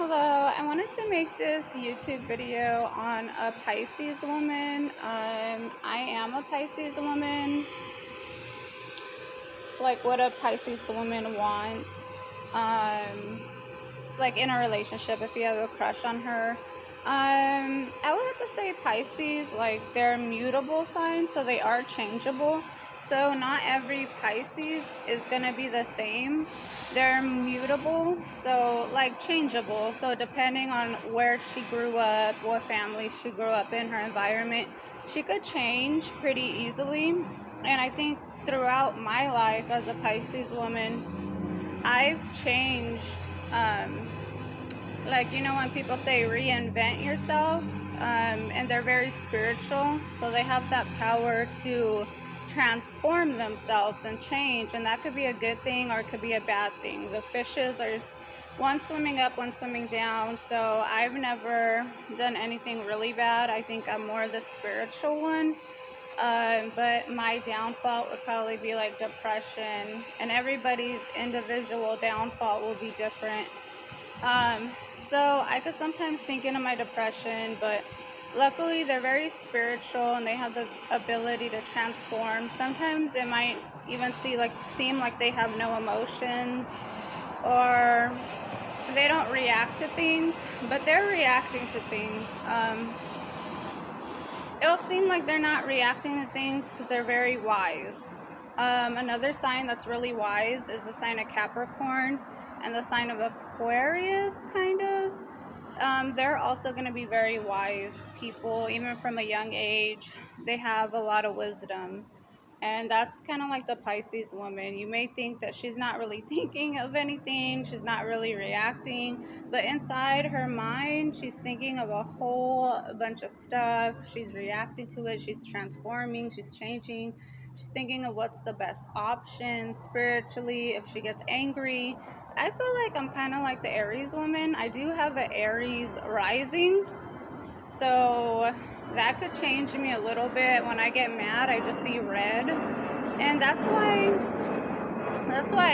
Hello, I wanted to make this YouTube video on a Pisces woman. I am a Pisces woman, like what a Pisces woman wants, like in a relationship if you have a crush on her. I would have to say Pisces, like they're mutable signs, so they are changeable. So not every Pisces is going to be the same. They're mutable, so like changeable. So depending on where she grew up, what family she grew up in, her environment, she could change pretty easily. And I think throughout my life as a Pisces woman, I've changed. Like, you know, when people say reinvent yourself, and they're very spiritual, so they have that power to transform themselves and change, and that could be a good thing or it could be a bad thing. The fishes are one swimming up, one swimming down, so I've never done anything really bad. I think I'm more the spiritual one. But my downfall would probably be like depression, and everybody's individual downfall will be different. So I could sometimes think into my depression, but luckily they're very spiritual and they have the ability to transform. Sometimes it might even seem like they have no emotions or they don't react to things, but they're reacting to things. It'll seem like they're not reacting to things because they're very wise. Another sign that's really wise is the sign of Capricorn and the sign of Aquarius, kind of. They're also going to be very wise people, even from a young age. They have a lot of wisdom. And that's kind of like the Pisces woman. You may think that she's not really thinking of anything, she's not really reacting, but inside her mind, she's thinking of a whole bunch of stuff. She's reacting to it, she's transforming, she's changing. She's thinking of what's the best option spiritually. If she gets angry, I feel like I'm kind of like the Aries woman. I do have an Aries rising, so that could change me a little bit. When I get mad, I just see red, and that's why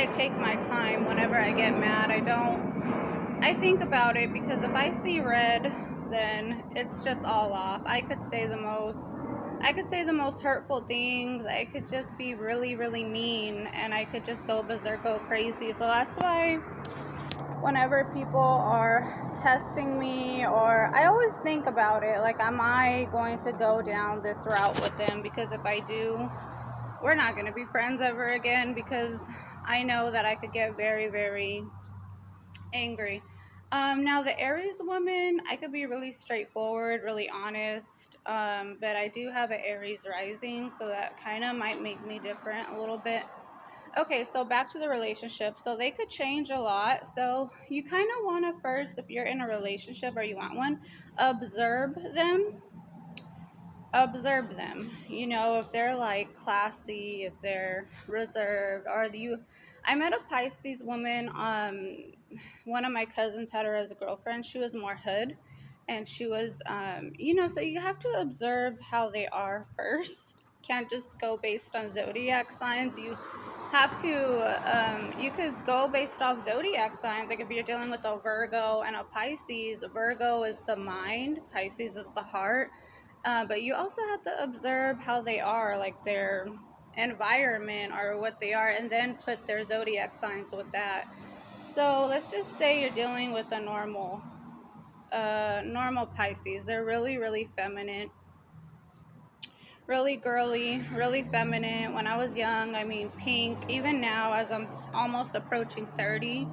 I take my time whenever I get mad. I think about it, because if I see red, then it's just all off. I could say the most hurtful things. I could just be really, really mean, and I could just go berserk, go crazy. So that's why whenever people are testing me, or I always think about it, like, am I going to go down this route with them? Because if I do, we're not going to be friends ever again, because I know that I could get very, very angry. Now the Aries woman, I could be really straightforward, really honest, but I do have an Aries rising, so that kind of might make me different a little bit. Okay, so back to the relationship. So they could change a lot. So you kind of want to first, if you're in a relationship or you want one, observe them. Observe them. You know, if they're like classy, if they're reserved, I met a Pisces woman. One of my cousins had her as a girlfriend. She was more hood, and she was, so you have to observe how they are first. Can't just go based on zodiac signs. You have to, you could go based off zodiac signs. Like if you're dealing with a Virgo and a Pisces, Virgo is the mind, Pisces is the heart. But you also have to observe how they are, like their environment or what they are, and then put their zodiac signs with that. So let's just say you're dealing with a normal Pisces. They're really, really feminine, really girly, really feminine. When I was young, I mean pink. Even now, as I'm almost approaching 30,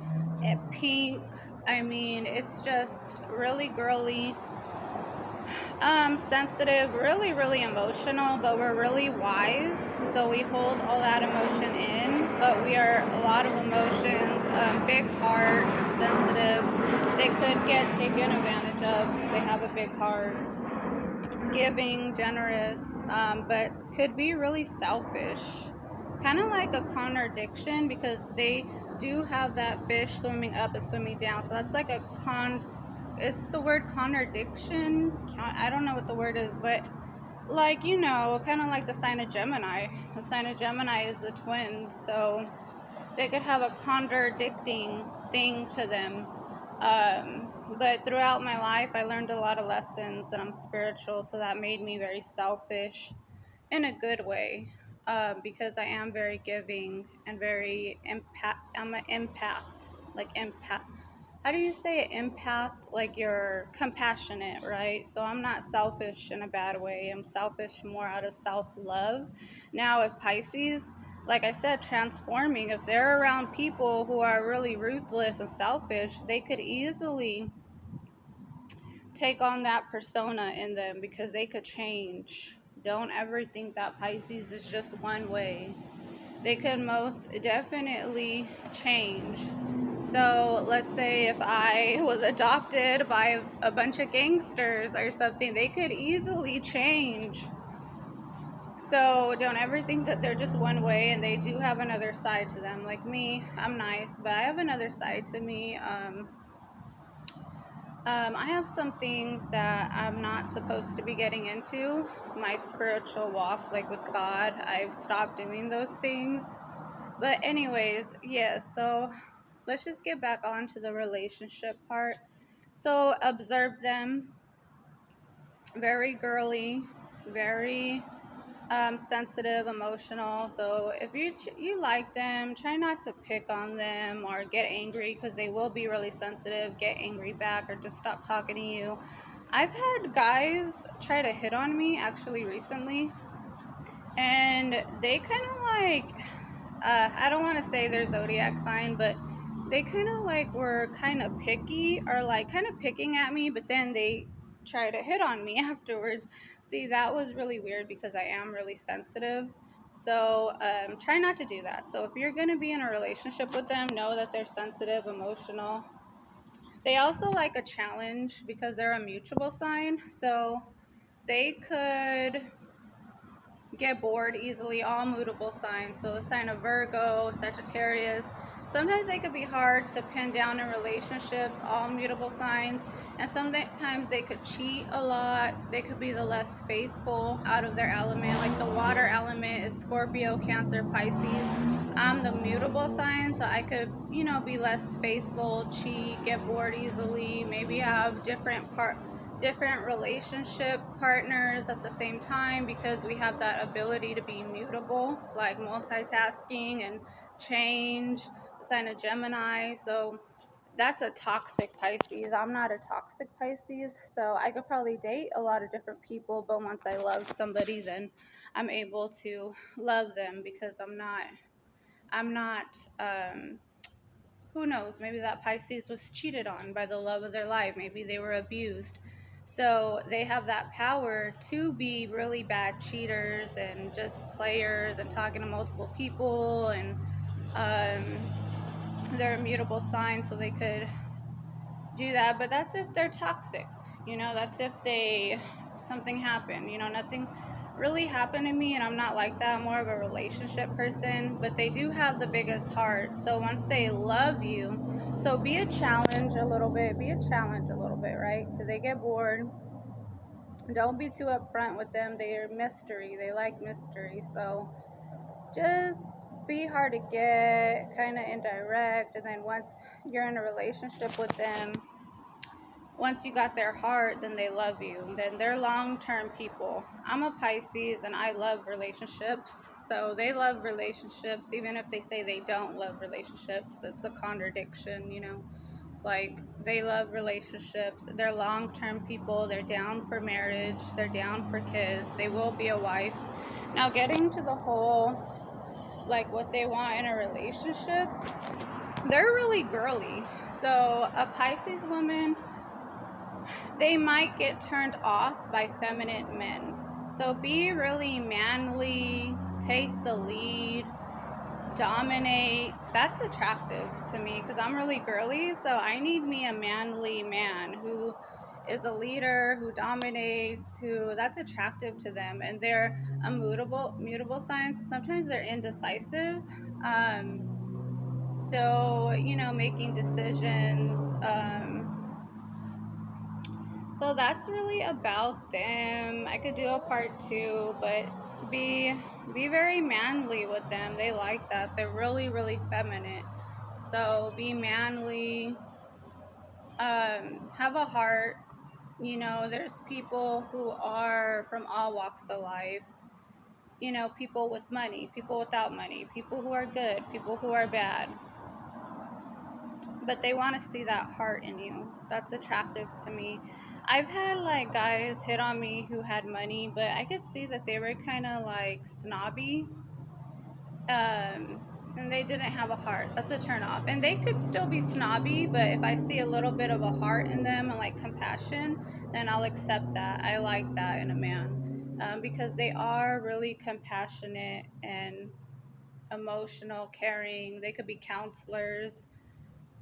pink, I mean, it's just really girly, sensitive, really, really emotional, but we're really wise, so we hold all that emotion in, but we are a lot of emotions, big heart, sensitive. They could get taken advantage of. They have a big heart, giving, generous, but could be really selfish, kind of like a contradiction, because they do have that fish swimming up and swimming down. So that's like it's the word contradiction. I don't know what the word is, but like, kind of like the sign of Gemini. The sign of Gemini is the twins, so they could have a contradicting thing to them. But throughout my life, I learned a lot of lessons, and I'm spiritual, so that made me very selfish in a good way, because I am very giving and very empath. I'm an empath, like empath. How do you say it? Empath, like you're compassionate, right? So I'm not selfish in a bad way. I'm selfish more out of self-love. Now, if Pisces, like I said, transforming, if they're around people who are really ruthless and selfish, they could easily take on that persona in them because they could change. Don't ever think that Pisces is just one way. They could most definitely change. So let's say if I was adopted by a bunch of gangsters or something, they could easily change. So don't ever think that they're just one way, and they do have another side to them. Like me, I'm nice, but I have another side to me. I have some things that I'm not supposed to be getting into. My spiritual walk, like with God, I've stopped doing those things. But anyways, yes, so let's just get back on to the relationship part. So observe them. Very girly, very sensitive, emotional. So if you like them, try not to pick on them or get angry, because they will be really sensitive. Get angry back or just stop talking to you. I've had guys try to hit on me actually recently, and they kind of like, I don't want to say their zodiac sign, but they kind of like were kind of picky, or like kind of picking at me, but then they try to hit on me afterwards. See, that was really weird because I am really sensitive. So try not to do that. So if you're going to be in a relationship with them, know that they're sensitive, emotional. They also like a challenge because they're a mutual sign. So they could get bored easily. All mutable signs, so the sign of Virgo, Sagittarius. Sometimes they could be hard to pin down in relationships. All mutable signs. And sometimes they could cheat a lot. They could be the less faithful out of their element. Like the water element is Scorpio, Cancer, Pisces. I'm the mutable sign, so I could, be less faithful, cheat, get bored easily, maybe have different relationship partners at the same time, because we have that ability to be mutable, like multitasking and change. The sign of Gemini. So that's a toxic Pisces. I'm not a toxic Pisces, so I could probably date a lot of different people, but once I love somebody, then I'm able to love them, because I'm not who knows, maybe that Pisces was cheated on by the love of their life. Maybe they were abused. So they have that power to be really bad cheaters and just players and talking to multiple people. And they're a mutable sign, so they could do that. But that's if they're toxic. That's if something happened. Nothing really happened to me, and I'm not like that. I'm more of a relationship person, but they do have the biggest heart. So once they love you, so be a challenge a little bit, right? Because they get bored. Don't be too upfront with them. They're mystery. They like mystery. So just be hard to get, kind of indirect. And then once you're in a relationship with them, once you got their heart, then they love you. Then they're long-term people. I'm a Pisces, and I love relationships. So they love relationships, even if they say they don't love relationships. It's a contradiction. Like, they love relationships. They're long-term people. They're down for marriage. They're down for kids. They will be a wife. Now, getting to the whole, like, what they want in a relationship, they're really girly. So a Pisces woman, they might get turned off by feminine men. So be really manly, take the lead, dominate. That's attractive to me, because I'm really girly, so I need me a manly man who is a leader, who dominates, that's attractive to them. And they're a mutable sign, so sometimes they're indecisive. So making decisions. So that's really about them. I could do a part 2, but be very manly with them. They like that. They're really, really feminine. So be manly. have a heart. You know, there's people who are from all walks of life. You know, people with money, people without money, people who are good, people who are bad. But they want to see that heart in you. That's attractive to me. I've had like guys hit on me who had money, but I could see that they were kind of like snobby, um, and they didn't have a heart. That's a turn off. And they could still be snobby, but if I see a little bit of a heart in them and like compassion, then I'll accept that. I like that in a man, because they are really compassionate and emotional, caring. They could be counselors,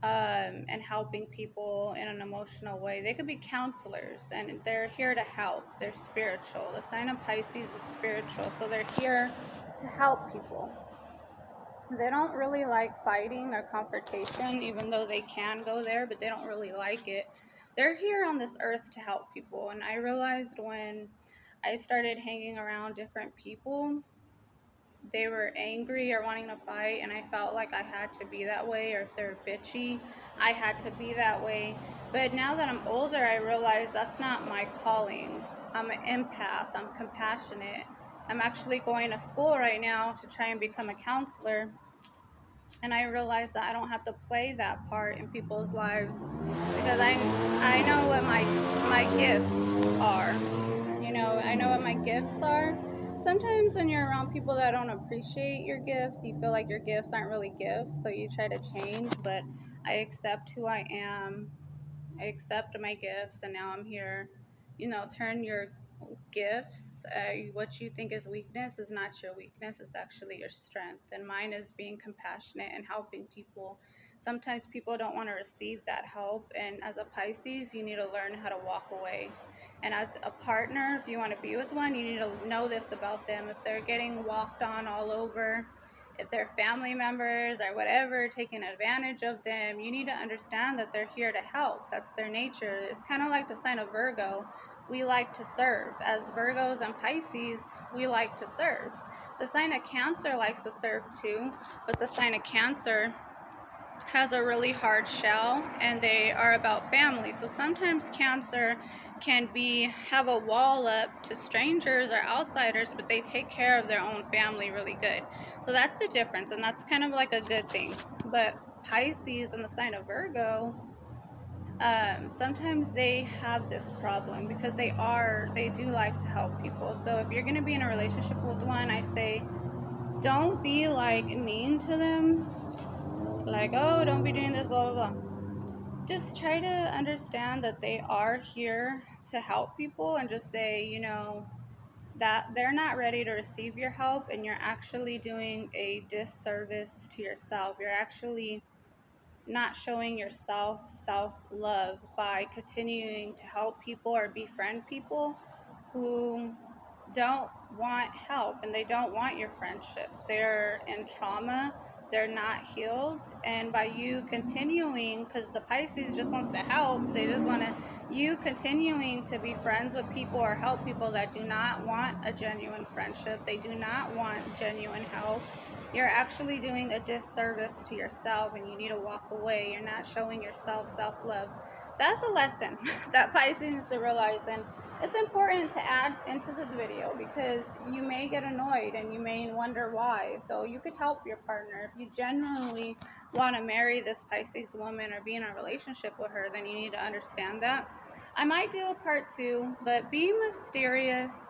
and helping people in an emotional way. They could be counselors and they're here to help. They're spiritual. The sign of Pisces is spiritual, so they're here to help people. They don't really like fighting or confrontation, even though they can go there, but they don't really like it. They're here on this earth to help people. And I realized when I started hanging around different people, they were angry or wanting to fight, and I felt like I had to be that way, or if they're bitchy, I had to be that way. But now that I'm older, I realize that's not my calling. I'm an empath, I'm compassionate. I'm actually going to school right now to try and become a counselor, and I realized that I don't have to play that part in people's lives because I know what my gifts are. You know, I know what my gifts are. Sometimes when you're around people that don't appreciate your gifts, you feel like your gifts aren't really gifts, so you try to change, but I accept who I am. I accept my gifts, and now I'm here. You know, turn your gifts. What you think is weakness is not your weakness, it's actually your strength. And mine is being compassionate and helping people. Sometimes people don't want to receive that help, and as a Pisces, you need to learn how to walk away. And as a partner, if you want to be with one, you need to know this about them. If they're getting walked on all over, if they're family members or whatever taking advantage of them, you need to understand that they're here to help. That's their nature. It's kind of like the sign of Virgo. We like to serve. As Virgos and Pisces, we like to serve. The sign of Cancer likes to serve too, but the sign of Cancer has a really hard shell, and they are about family. So sometimes Cancer can have a wall up to strangers or outsiders, but they take care of their own family really good. So that's the difference, and that's kind of like a good thing. But Pisces and the sign of Virgo, sometimes they have this problem because they do like to help people. So if you're going to be in a relationship with one, I say don't be like mean to them, like, oh, don't be doing this, blah blah blah. Just try to understand that they are here to help people, and just say, you know, that they're not ready to receive your help, and you're actually doing a disservice to yourself. You're actually not showing yourself self-love by continuing to help people or befriend people who don't want help, and they don't want your friendship. They're in trauma, they're not healed, and by you continuing, because the Pisces just wants to help, they just want to, you continuing to be friends with people or help people that do not want a genuine friendship, they do not want genuine help, you're actually doing a disservice to yourself, and you need to walk away. You're not showing yourself self-love. That's a lesson that Pisces needs to realize, and it's important to add into this video because you may get annoyed and you may wonder why. So you could help your partner. If you genuinely want to marry this Pisces woman or be in a relationship with her, then you need to understand that. I might do a part 2, but be mysterious.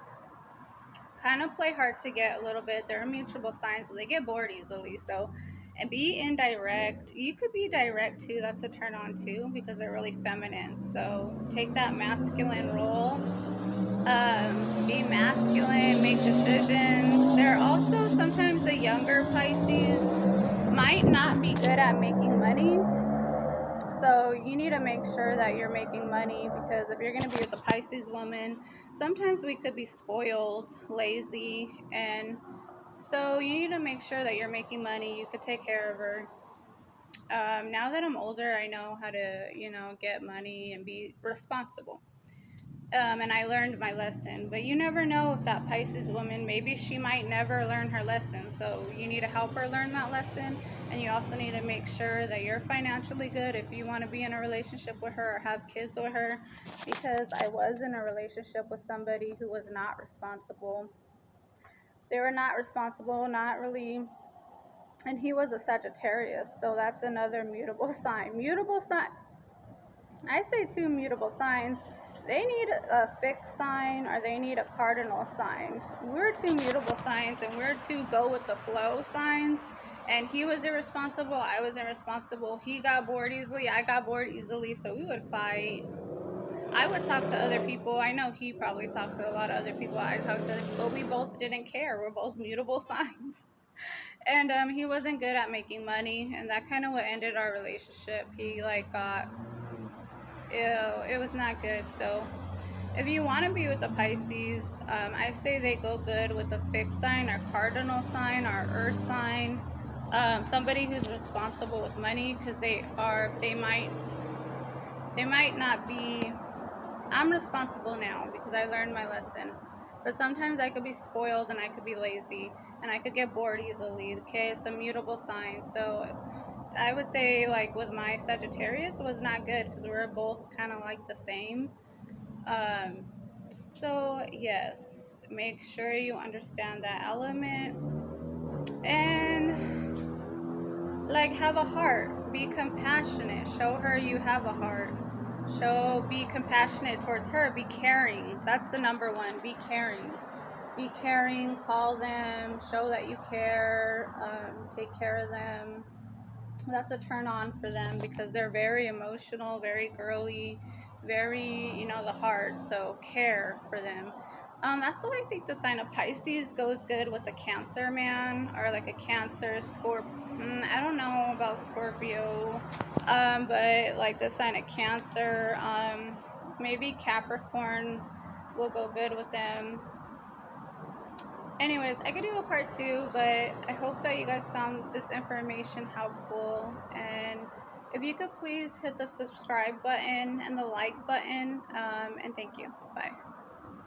Kind of play hard to get a little bit. They're mutual signs, so they get bored easily. So, and be indirect. You could be direct too. That's a turn on too because they're really feminine. So take that masculine role. Be masculine, make decisions. They're also sometimes the younger Pisces might not be good at making money. So you need to make sure that you're making money, because if you're going to be with a Pisces woman, sometimes we could be spoiled, lazy, and so you need to make sure that you're making money. You could take care of her. Now that I'm older, I know how to, you know, get money and be responsible. And I learned my lesson. But you never know if that Pisces woman, maybe she might never learn her lesson. So you need to help her learn that lesson. And you also need to make sure that you're financially good if you want to be in a relationship with her or have kids with her. Because I was in a relationship with somebody who was not responsible. They were not responsible, not really. And he was a Sagittarius. So that's another mutable sign. Mutable sign. I say two mutable signs. They need a fixed sign or they need a cardinal sign. We're two mutable signs and we're two go with the flow signs. And he was irresponsible, I was irresponsible. He got bored easily, I got bored easily, so we would fight. I would talk to other people. I know he probably talked to a lot of other people. I talked to other people. We both didn't care. We're both mutable signs. And he wasn't good at making money, and that kind of what ended our relationship. He like got it was not good. So if you want to be with the Pisces, I say they go good with a fixed sign or cardinal sign or earth sign. Somebody who's responsible with money, because they might not be. I'm responsible now because I learned my lesson. But sometimes I could be spoiled and I could be lazy and I could get bored easily. Okay, it's a mutable sign. So I would say, like, with my Sagittarius was not good because we were both kind of like the same. Um, so yes, make sure you understand that element and like have a heart. Be compassionate. Show her you have a heart. Be compassionate towards her. Be caring. That's the number one. Be caring. Be caring. Call them. Show that you care. Take care of them. That's a turn on for them because they're very emotional, very girly, very, the heart. So care for them. That's why I think the sign of Pisces goes good with a Cancer man or like a Cancer, Scorpio. I don't know about Scorpio, but like the sign of Cancer, maybe Capricorn will go good with them. Anyways, I could do a part 2, but I hope that you guys found this information helpful. And if you could please hit the subscribe button and the like button, and thank you. Bye.